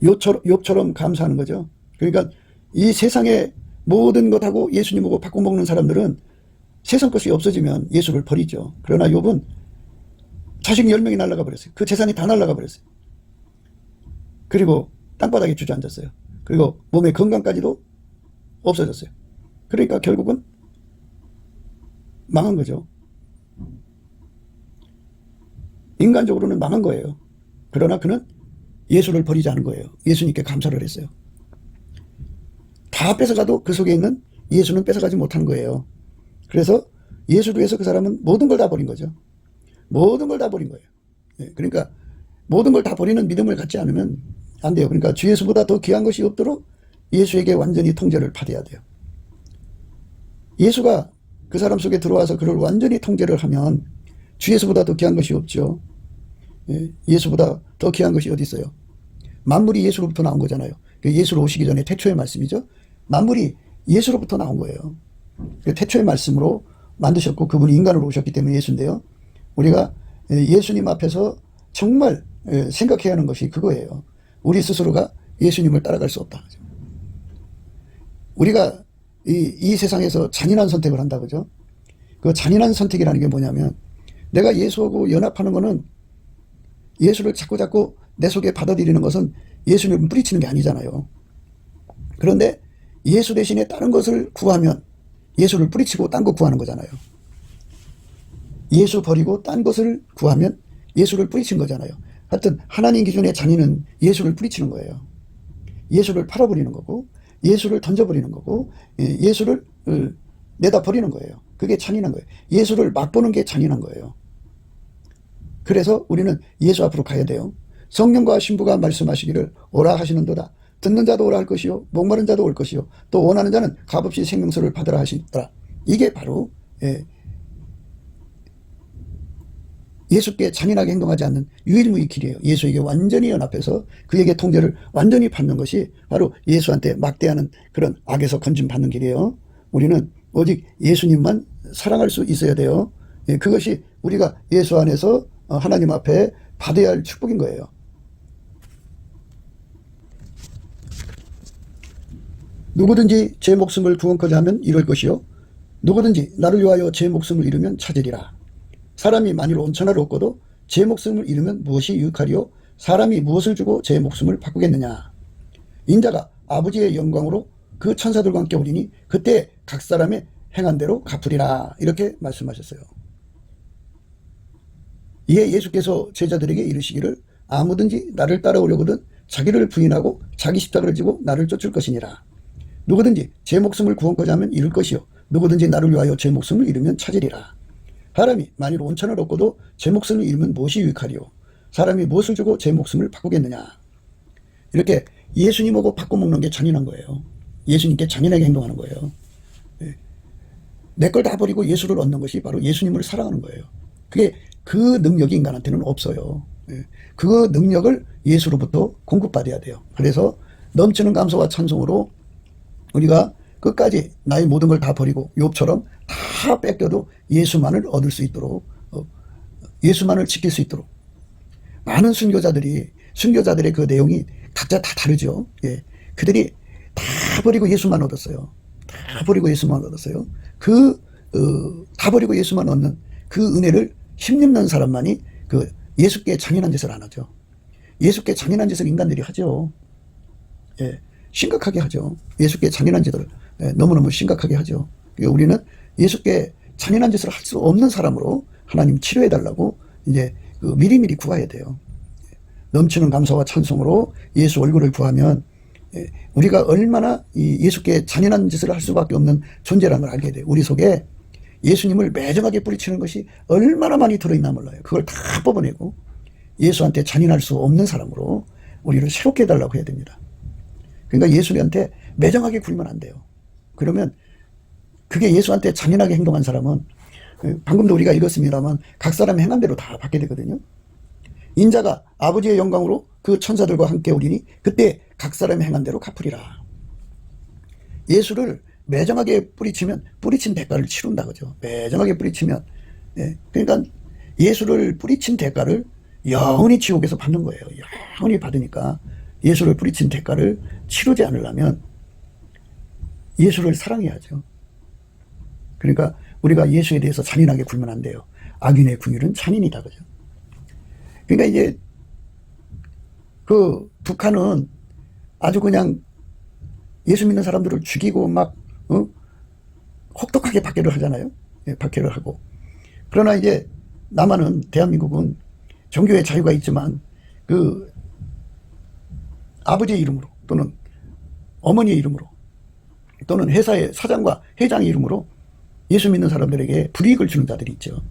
욥처럼 감사하는 거죠. 그러니까 이 세상의 모든 것하고 예수님하고 바꿔먹는 사람들은 세상 것이 없어지면 예수를 버리죠. 그러나 욥은 자식 10명이 날아가 버렸어요. 그 재산이 다 날아가 버렸어요. 그리고 땅바닥에 주저앉았어요. 그리고 몸의 건강까지도 없어졌어요. 그러니까 결국은 망한 거죠. 인간적으로는 망한 거예요. 그러나 그는 예수를 버리지 않은 거예요. 예수님께 감사를 했어요. 다 뺏어가도 그 속에 있는 예수는 뺏어가지 못하는 거예요. 그래서 예수를 위해서 그 사람은 모든 걸 다 버린 거죠. 모든 걸 다 버린 거예요. 그러니까 모든 걸 다 버리는 믿음을 갖지 않으면 안 돼요. 그러니까 주 예수보다 더 귀한 것이 없도록 예수에게 완전히 통제를 받아야 돼요. 예수가 그 사람 속에 들어와서 그를 완전히 통제를 하면 주 예수보다 더 귀한 것이 없죠. 예수보다 더 귀한 것이 어디 있어요? 만물이 예수로부터 나온 거잖아요. 예수로 오시기 전에 태초의 말씀이죠. 만물이 예수로부터 나온 거예요. 태초의 말씀으로 만드셨고 그분이 인간으로 오셨기 때문에 예수인데요. 우리가 예수님 앞에서 정말 생각해야 하는 것이 그거예요. 우리 스스로가 예수님을 따라갈 수 없다. 우리가 이 세상에서 잔인한 선택을 한다 그죠? 그 잔인한 선택이라는 게 뭐냐면, 내가 예수하고 연합하는 거는, 예수를 자꾸 내 속에 받아들이는 것은 예수님을 뿌리치는 게 아니잖아요. 그런데 예수 대신에 다른 것을 구하면 예수를 뿌리치고 딴 거 구하는 거잖아요. 예수 버리고 딴 것을 구하면 예수를 뿌리친 거잖아요. 하여튼 하나님 기준의 잔인은 예수를 뿌리치는 거예요. 예수를 팔아버리는 거고 예수를 던져버리는 거고 예수를 내다 버리는 거예요. 그게 잔인한 거예요. 예수를 맛보는 게 잔인한 거예요. 그래서 우리는 예수 앞으로 가야 돼요. 성령과 신부가 말씀하시기를 오라 하시는도다. 듣는 자도 오라 할 것이요 목마른 자도 올 것이요 또 원하는 자는 값없이 생명수를 받으라 하시더라. 이게 바로 예수께 잔인하게 행동하지 않는 유일무이 길이에요. 예수에게 완전히 연합해서 그에게 통제를 완전히 받는 것이 바로 예수한테 막대하는 그런 악에서 건짐받는 길이에요. 우리는 오직 예수님만 사랑할 수 있어야 돼요. 그것이 우리가 예수 안에서 하나님 앞에 받아야 할 축복인 거예요. 누구든지 제 목숨을 구원코자 하면 이럴 것이요 누구든지 나를 위하여 제 목숨을 잃으면 찾으리라. 사람이 만일 온천하를 얻고도 제 목숨을 잃으면 무엇이 유익하리요? 사람이 무엇을 주고 제 목숨을 바꾸겠느냐? 인자가 아버지의 영광으로 그 천사들과 함께 오리니 그때 각 사람의 행한 대로 갚으리라. 이렇게 말씀하셨어요. 이에 예수께서 제자들에게 이르시기를 아무든지 나를 따라오려거든 자기를 부인하고 자기 십자가를 지고 나를 쫓을 것이니라. 누구든지 제 목숨을 구원코자 하면 잃을 것이요 누구든지 나를 위하여 제 목숨을 잃으면 찾으리라. 사람이 만일 온천을 얻고도 제 목숨을 잃으면 무엇이 유익하리요? 사람이 무엇을 주고 제 목숨을 바꾸겠느냐? 이렇게 예수님하고 바꿔먹는 게 잔인한 거예요. 예수님께 잔인하게 행동하는 거예요. 내 걸 다 버리고 예수를 얻는 것이 바로 예수님을 사랑하는 거예요. 그게 그 능력이 인간한테는 없어요. 그 능력을 예수로부터 공급받아야 돼요. 그래서 넘치는 감사와 찬송으로 우리가 끝까지 나의 모든 걸 다 버리고 욥처럼 다 뺏겨도 예수만을 얻을 수 있도록 예수만을 지킬 수 있도록 많은 순교자들의 그 내용이 각자 다 다르죠. 그들이 다 버리고 예수만 얻었어요. 다 버리고 예수만 얻었어요. 다 버리고 예수만 얻는 그 은혜를 힘입는 사람만이 그 예수께 잔인한 짓을 안 하죠. 예수께 잔인한 짓을 인간들이 하죠. 심각하게 하죠. 예수께 잔인한 짓을 너무너무 심각하게 하죠. 우리는 예수께 잔인한 짓을 할 수 없는 사람으로 하나님 치료해달라고 이제 미리미리 구해야 돼요. 넘치는 감사와 찬송으로 예수 얼굴을 구하면 우리가 얼마나 예수께 잔인한 짓을 할 수밖에 없는 존재라는 걸 알게 돼요. 우리 속에 예수님을 매정하게 뿌리치는 것이 얼마나 많이 들어있나 몰라요. 그걸 다 뽑아내고 예수한테 잔인할 수 없는 사람으로 우리를 새롭게 해달라고 해야 됩니다. 그러니까 예수한테 매정하게 굴면 안 돼요. 그러면 그게 예수한테 잔인하게 행동한 사람은 방금도 우리가 읽었습니다만 각 사람의 행한 대로 다 받게 되거든요. 인자가 아버지의 영광으로 그 천사들과 함께 오리니 그때 각 사람의 행한 대로 갚으리라. 예수를 매정하게 뿌리치면 뿌리친 대가를 치른다 그죠. 매정하게 뿌리치면 그러니까 예수를 뿌리친 대가를 영원히 지옥에서 받는 거예요. 영원히 받으니까 예수를 뿌리친 대가를 치르지 않으려면 예수를 사랑해야죠. 그러니까 우리가 예수에 대해서 잔인하게 굴면 안 돼요. 악인의 궁율은 잔인이다 그죠. 그러니까 이제 그 북한은 아주 그냥 예수 믿는 사람들을 죽이고 막 혹독하게 박해를 하잖아요. 박해를 하고. 그러나 이제 남한은 대한민국은 종교의 자유가 있지만 그 아버지의 이름으로 또는 어머니의 이름으로 또는 회사의 사장과 회장의 이름으로 예수 믿는 사람들에게 불이익을 주는 자들이 있죠.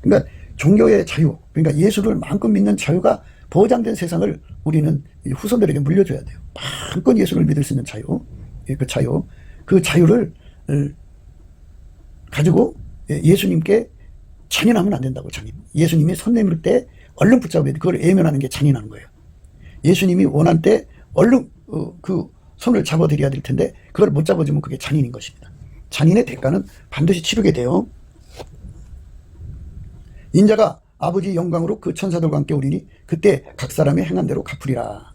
그러니까 종교의 자유, 그러니까 예수를 마음껏 믿는 자유가 보장된 세상을 우리는 후손들에게 물려줘야 돼요. 마음껏 예수를 믿을 수 있는 자유, 그 자유를 가지고 예수님께 잔인하면 안 된다고. 예수님이 손 내밀 때 얼른 붙잡아야 돼. 그걸 애면하는 게 잔인한 거예요. 예수님이 원할 때 얼른 그 손을 잡아드려야 될 텐데 그걸 못 잡아주면 그게 잔인인 것입니다. 잔인의 대가는 반드시 치르게 돼요. 인자가 아버지 영광으로 그 천사들과 함께 오리니 그때 각 사람의 행한 대로 갚으리라.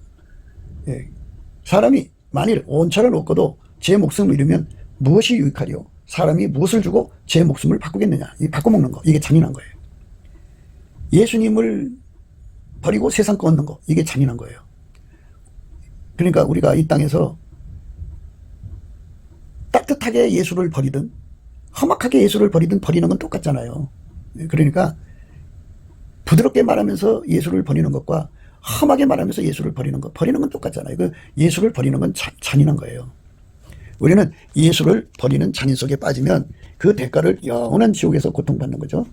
사람이 만일 온천을 얻고도 제 목숨을 잃으면 무엇이 유익하리요? 사람이 무엇을 주고 제 목숨을 바꾸겠느냐? 이 바꿔먹는 거, 이게 잔인한 거예요. 예수님을 버리고 세상 거 얻는 거, 이게 잔인한 거예요. 그러니까 우리가 이 땅에서 따뜻하게 예수를 버리든 험악하게 예수를 버리든 버리는 건 똑같잖아요. 그러니까 부드럽게 말하면서 예수를 버리는 것과 험하게 말하면서 예수를 버리는 건 똑같잖아요. 그 예수를 버리는 건 잔인한 거예요. 우리는 예수를 버리는 잔인 속에 빠지면 그 대가를 영원한 지옥에서 고통받는 거죠.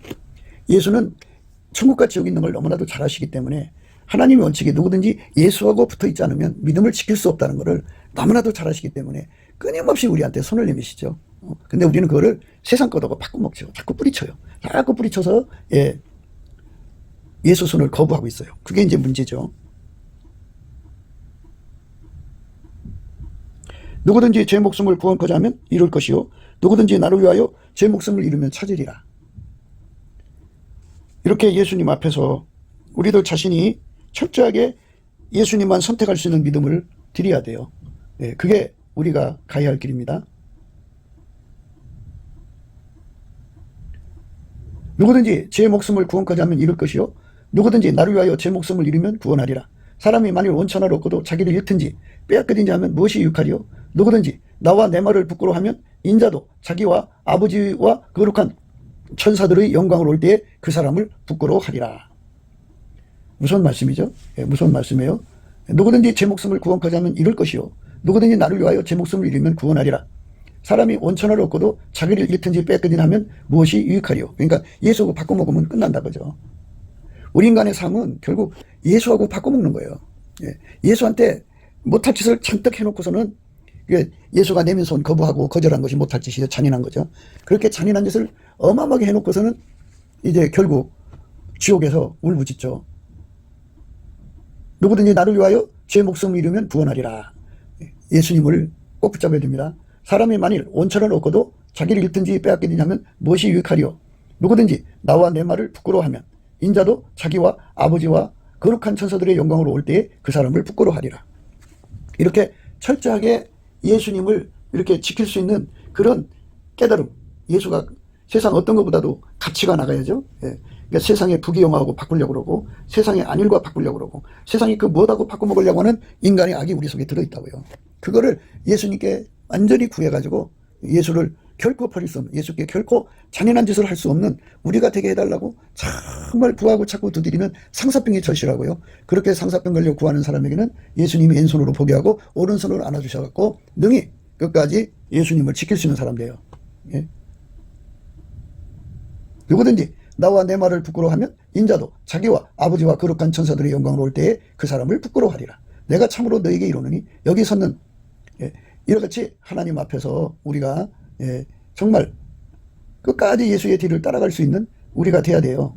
예수는 천국과 지옥이 있는 걸 너무나도 잘 아시기 때문에 하나님의 원칙이 누구든지 예수하고 붙어 있지 않으면 믿음을 지킬 수 없다는 것을 너무나도 잘 아시기 때문에 끊임없이 우리한테 손을 내미시죠. 근데 우리는 그거를 세상 것하고 바꿔먹죠. 자꾸 뿌리쳐요. 자꾸 뿌리쳐서 예수 손을 거부하고 있어요. 그게 이제 문제죠. 누구든지 제 목숨을 구원코자 하면 이룰 것이요 누구든지 나를 위하여 제 목숨을 잃으면 찾으리라. 이렇게 예수님 앞에서 우리들 자신이 철저하게 예수님만 선택할 수 있는 믿음을 드려야 돼요. 그게 우리가 가야 할 길입니다. 누구든지 제 목숨을 구원코자 하면 잃을 것이요 누구든지 나를 위하여 제 목숨을 잃으면 구원하리라. 사람이 만일 원천하를 얻고도 자기를 잃든지 빼앗기든지 하면 무엇이 유익하리요? 누구든지 나와 내 말을 부끄러워하면 인자도 자기와 아버지와 거룩한 천사들의 영광을 올 때에 그 사람을 부끄러워하리라. 무슨 말씀이죠? 무슨 말씀이에요? 누구든지 제 목숨을 구원코자 하면 잃을 것이요 누구든지 나를 위하여 제 목숨을 잃으면 구원하리라. 사람이 원천을 얻고도 자기를 잃든지 빼앗기든지 하면 무엇이 유익하리요? 그러니까 예수하고 바꿔먹으면 끝난다 그죠. 우리 인간의 삶은 결국 예수하고 바꿔먹는 거예요. 예수한테 못할 짓을 잔뜩 해놓고서는 예수가 내민 손 거부하고 거절한 것이 못할 짓이죠. 잔인한 거죠. 그렇게 잔인한 짓을 어마어마하게 해놓고서는 이제 결국 지옥에서 울부짖죠. 누구든지 나를 위하여 제 목숨을 잃으면 구원하리라. 예수님을 꼭 붙잡아야 됩니다. 사람이 만일 원천을 얻고도 자기를 잃든지 빼앗기든지 하면 무엇이 유익하리요? 누구든지 나와 내 말을 부끄러워하면 인자도 자기와 아버지와 거룩한 천사들의 영광으로 올 때에 그 사람을 부끄러워하리라. 이렇게 철저하게 예수님을 이렇게 지킬 수 있는 그런 깨달음. 예수가 세상 어떤 것보다도 가치가 나가야죠. 그러니까 세상의 부귀영화하고 바꾸려고 그러고 세상의 안일과 바꾸려고 그러고 세상이 그 무엇하고 바꿔먹으려고 하는 인간의 악이 우리 속에 들어있다고요. 그거를 예수님께 완전히 구해가지고 예수를 결코 버릴 수 없는, 예수께 결코 잔인한 짓을 할 수 없는 우리가 되게 해달라고 정말 구하고 찾고 두드리는 상사병이 절실하고요. 그렇게 상사병 걸려 구하는 사람에게는 예수님이 왼손으로 보게 하고 오른손으로 안아주셔갖고 능히 끝까지 예수님을 지킬 수 있는 사람 돼요. 예? 누구든지 나와 내 말을 부끄러워하면 인자도 자기와 아버지와 거룩한 천사들의 영광으로 올 때에 그 사람을 부끄러워하리라. 내가 참으로 너에게 이르노니 여기 섰는 이렇게 하나님 앞에서 우리가 정말 끝까지 예수의 뒤를 따라갈 수 있는 우리가 돼야 돼요.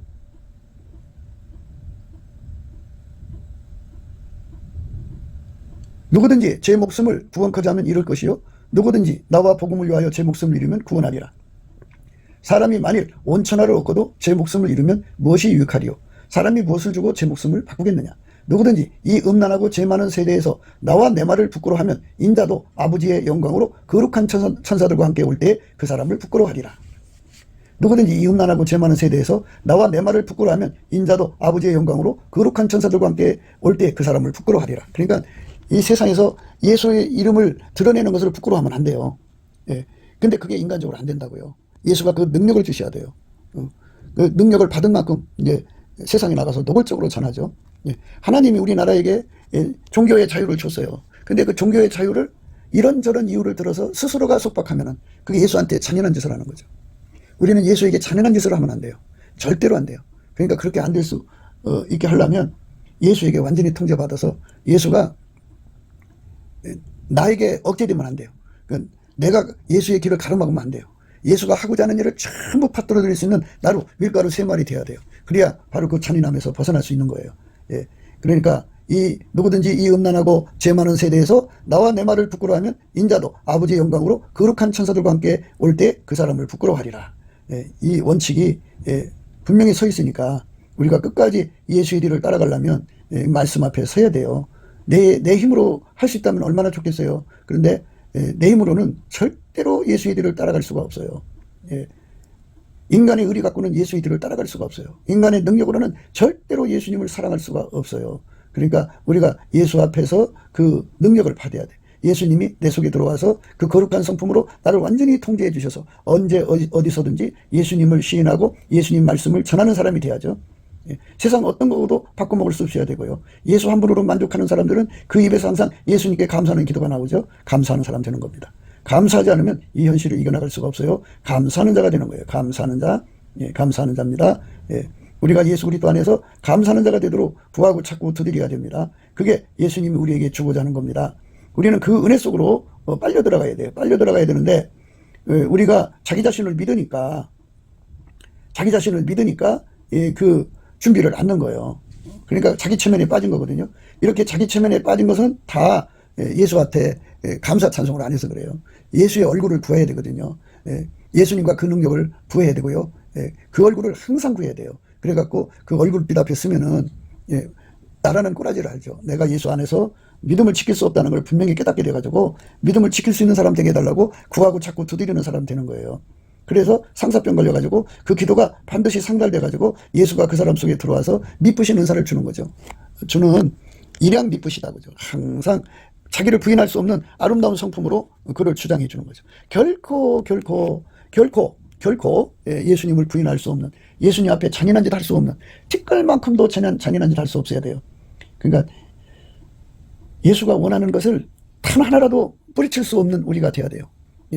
누구든지 제 목숨을 구원코자 하면 잃을 것이요 누구든지 나와 복음을 위하여 제 목숨을 잃으면 구원하리라. 사람이 만일 온천하를 얻고도 제 목숨을 잃으면 무엇이 유익하리요? 사람이 무엇을 주고 제 목숨을 바꾸겠느냐? 누구든지 이 음란하고 죄 많은 세대에서 나와 내 말을 부끄러워하면 인자도 아버지의 영광으로 거룩한 천사들과 함께 올 때에 그 사람을 부끄러워하리라. 누구든지 이 음란하고 죄 많은 세대에서 나와 내 말을 부끄러워하면 인자도 아버지의 영광으로 거룩한 천사들과 함께 올 때에 그 사람을 부끄러워하리라. 그러니까 이 세상에서 예수의 이름을 드러내는 것을 부끄러워하면 안 돼요. 근데 그게 인간적으로 안 된다고요. 예수가 그 능력을 주셔야 돼요. 그 능력을 받은 만큼 이제 세상에 나가서 노골적으로 전하죠. 하나님이 우리나라에게 종교의 자유를 줬어요. 근데 그 종교의 자유를 이런저런 이유를 들어서 스스로가 속박하면은 그게 예수한테 잔인한 짓을 하는 거죠. 우리는 예수에게 잔인한 짓을 하면 안 돼요. 절대로 안 돼요. 그러니까 그렇게 안 될 수 있게 하려면 예수에게 완전히 통제받아서 예수가 나에게 억제되면 안 돼요. 그러니까 내가 예수의 길을 가로막으면 안 돼요. 예수가 하고자 하는 일을 전부 파떨어드릴 수 있는 나로 밀가루 3마리 돼야 돼요. 그래야 바로 그 잔인함에서 벗어날 수 있는 거예요. 그러니까 누구든지 이 음란하고 죄 많은 세대에서 나와 내 말을 부끄러워하면 인자도 아버지의 영광으로 거룩한 천사들과 함께 올 때 그 사람을 부끄러워하리라. 이 원칙이 분명히 서 있으니까 우리가 끝까지 예수의 뒤를 따라가려면 말씀 앞에 서야 돼요. 내 힘으로 할 수 있다면 얼마나 좋겠어요. 그런데 내 힘으로는 절대로 예수의 뒤를 따라갈 수가 없어요. 인간의 의리 갖고는 예수의 뒤를 따라갈 수가 없어요. 인간의 능력으로는 절대로 예수님을 사랑할 수가 없어요. 그러니까 우리가 예수 앞에서 그 능력을 받아야 돼. 예수님이 내 속에 들어와서 그 거룩한 성품으로 나를 완전히 통제해 주셔서 언제 어디서든지 예수님을 시인하고 예수님 말씀을 전하는 사람이 돼야죠. 예, 세상 어떤 거도 바꿔먹을 수 없어야 되고요. 예수 한 분으로 만족하는 사람들은 그 입에서 항상 예수님께 감사하는 기도가 나오죠. 감사하는 사람 되는 겁니다. 감사하지 않으면 이 현실을 이겨나갈 수가 없어요. 감사하는 자가 되는 거예요. 감사하는 자, 예, 감사하는 자입니다. 예, 우리가 예수 그리스도 안에서 감사하는 자가 되도록 구하고 찾고 두드려야 됩니다. 그게 예수님이 우리에게 주고자 하는 겁니다. 우리는 그 은혜 속으로 빨려 들어가야 돼요. 빨려 들어가야 되는데 우리가 자기 자신을 믿으니까 예, 그 준비를 안 넣은 거예요. 그러니까 자기 체면에 빠진 거거든요. 이렇게 자기 체면에 빠진 것은 다 예수한테 감사 찬송을 안 해서 그래요. 예수의 얼굴을 구해야 되거든요. 예수님과 그 능력을 구해야 되고요. 그 얼굴을 항상 구해야 돼요. 그래갖고 그 얼굴빛 앞에 쓰면은 나라는 꼬라지를 알죠. 내가 예수 안에서 믿음을 지킬 수 없다는 걸 분명히 깨닫게 돼가지고 믿음을 지킬 수 있는 사람 되게 해달라고 구하고 찾고 두드리는 사람 되는 거예요. 그래서 상사병 걸려가지고 그 기도가 반드시 상달돼가지고 예수가 그 사람 속에 들어와서 미쁘신 은사를 주는 거죠. 주는 일양 미쁘시다 그죠. 항상 자기를 부인할 수 없는 아름다운 성품으로 그를 주장해 주는 거죠. 결코 예수님을 부인할 수 없는, 예수님 앞에 잔인한 짓 할 수 없는, 티끌만큼도 잔인한 짓 할 수 없어야 돼요. 그러니까 예수가 원하는 것을 단 하나라도 뿌리칠 수 없는 우리가 돼야 돼요.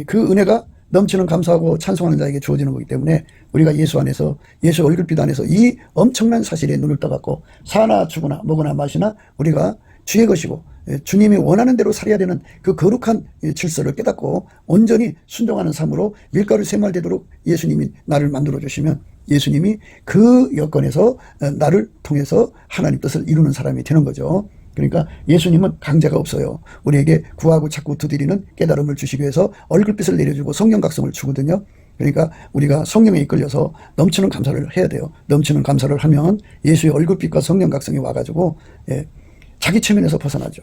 그 은혜가 넘치는 감사하고 찬송하는 자에게 주어지는 거기 때문에 우리가 예수 안에서, 예수 얼굴빛 안에서 이 엄청난 사실에 눈을 떠갖고 사나 죽으나 먹으나 마시나 우리가 주의 것이고 주님이 원하는 대로 살아야 되는 그 거룩한 질서를 깨닫고 온전히 순종하는 삶으로 밀가루 새말 되도록 예수님이 나를 만들어 주시면 예수님이 그 여건에서 나를 통해서 하나님 뜻을 이루는 사람이 되는 거죠. 그러니까 예수님은 강제가 없어요. 우리에게 구하고 찾고 두드리는 깨달음을 주시기 위해서 얼굴빛을 내려주고 성령 각성을 주거든요. 그러니까 우리가 성령에 이끌려서 넘치는 감사를 해야 돼요. 넘치는 감사를 하면 예수의 얼굴빛과 성령 각성이 와가지고 자기 체면에서 벗어나죠.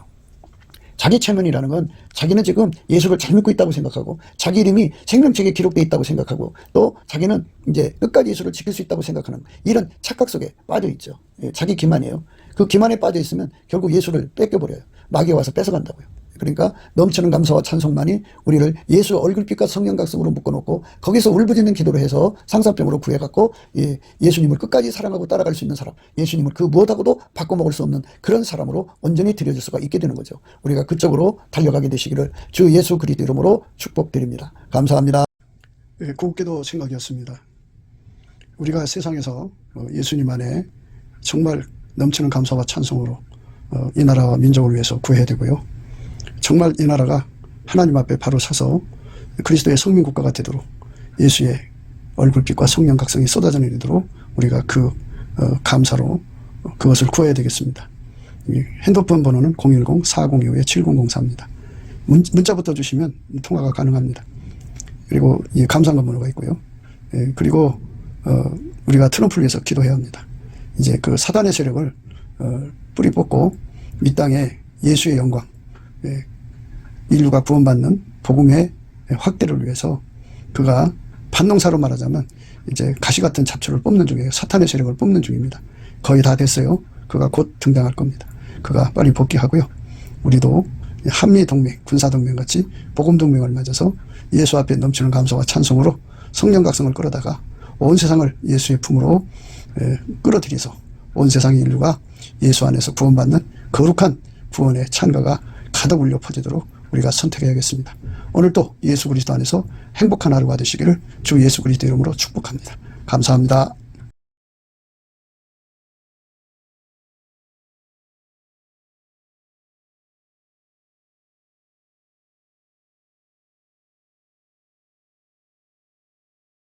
자기 체면이라는 건 자기는 지금 예수를 잘 믿고 있다고 생각하고 자기 이름이 생명책에 기록되어 있다고 생각하고 또 자기는 이제 끝까지 예수를 지킬 수 있다고 생각하는 이런 착각 속에 빠져 있죠. 자기 기만이에요. 그 기만에 빠져 있으면 결국 예수를 뺏겨버려요. 마귀 와서 뺏어간다고요. 그러니까 넘치는 감사와 찬송만이 우리를 예수 얼굴빛과 성령 각성으로 묶어놓고 거기서 울부짖는 기도를 해서 상사병으로 구해갖고 예수님을 끝까지 사랑하고 따라갈 수 있는 사람, 예수님을 그 무엇하고도 바꿔먹을 수 없는 그런 사람으로 온전히 드려질 수가 있게 되는 거죠. 우리가 그쪽으로 달려가게 되시기를 주 예수 그리스도 이름으로 축복드립니다. 감사합니다. 곱게도 생각이었습니다. 우리가 세상에서 예수님 안에 정말 넘치는 감사와 찬송으로 이 나라와 민족을 위해서 구해야 되고요. 정말 이 나라가 하나님 앞에 바로 서서 그리스도의 성민국가가 되도록 예수의 얼굴빛과 성령 각성이 쏟아져 내리도록 우리가 그 감사로 그것을 구해야 되겠습니다. 핸드폰 번호는 010-4025-7004입니다. 문자부터 주시면 통화가 가능합니다. 그리고 이 감사한 번호가 있고요. 그리고 우리가 트럼프를 위해서 기도해야 합니다. 이제 그 사단의 세력을 뿌리 뽑고 이 땅에 예수의 영광, 인류가 구원받는 복음의 확대를 위해서 그가 반농사로 말하자면 이제 가시 같은 잡초를 뽑는 중이에요. 사탄의 세력을 뽑는 중입니다. 거의 다 됐어요. 그가 곧 등장할 겁니다. 그가 빨리 복귀하고요. 우리도 한미동맹, 군사동맹 같이 복음동맹을 맺어서 예수 앞에 넘치는 감사와 찬송으로 성령 각성을 끌어다가 온 세상을 예수의 품으로 끌어들여서 온 세상의 인류가 예수 안에서 구원받는 거룩한 구원의 찬가가 가득 울려 퍼지도록 우리가 선택해야겠습니다. 오늘도 예수 그리스도 안에서 행복한 하루가 되시기를 주 예수 그리스도 이름으로 축복합니다. 감사합니다.